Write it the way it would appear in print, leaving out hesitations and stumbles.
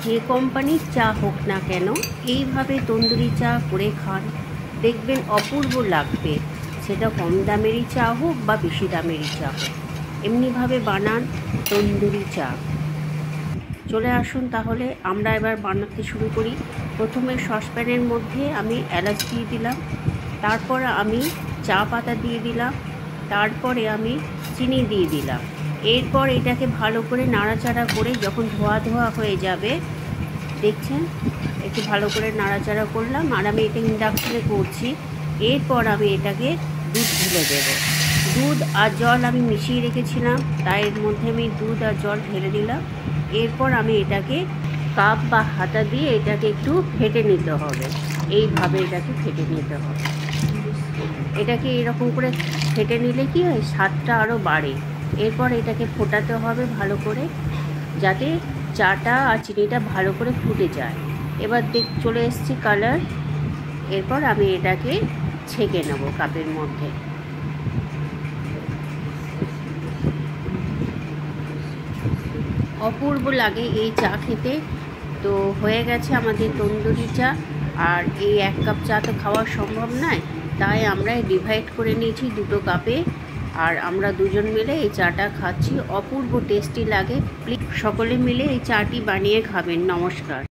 যে কোম্পানির চা হোক না কেন এইভাবে তন্দুরি চা করে খান, দেখবেন অপূর্ব লাগবে। সেটা কম দামেরই চা হোক বা বেশি দামেরই চা হোক, এমনিভাবে বানান তন্দুরি চা। চলে আসুন তাহলে আমরা এবার বানাতে শুরু করি। প্রথমে সসপ্যানের মধ্যে আমি এলাচ দিয়ে দিলাম, তারপর আমি চা পাতা দিয়ে দিলাম, তারপরে আমি চিনি দিয়ে দিলাম। এরপর এটাকে ভালো করে নাড়াচাড়া করে যখন ধোয়া ধোয়া হয়ে যাবে, দেখছেন একটু ভালো করে নাড়াচাড়া করলাম। আর আমি এটা ইন্ডাকশানে করছি। এরপর আমি এটাকে দুধ ঢেলে দেবো। দুধ আর জল আমি মিশিয়ে রেখেছিলাম, তাই এর মধ্যে আমি দুধ আর জল ঢেলে দিলাম। এরপর আমি এটাকে কাপ বা হাতা দিয়ে এটাকে একটু ফেটে নিতে হবে। এইভাবে এটাকে ফেটে নিতে হবে। এটাকে এরকম করে ফেটে নিলে কি হয়, স্বাদটা আরও বাড়ে। এরপর এটাকে ফোটাতে হবে ভালো করে, যাতে চাটা আর চিনিটা ভালো করে ফুটে যায়। এবার চলে এসেছি কালার। এরপর আমি এটাকে ছেঁকে নেব কাপের মধ্যে। অপূর্ব লাগে এই চা খেতে। তো হয়ে গেছে আমাদের তন্দুরি চা। আর এই 1 কাপ চা তো খাওয়া সম্ভব নয়, তাই আমরা ডিভাইড করে নিয়েছি 2 কাপে। আর আমরা দুজন মিলে এই চাটা খাচ্ছি। অপূর্ব টেস্টি লাগে। প্লিজ সকলে মিলে এই চাটি বানিয়ে খাবেন। নমস্কার।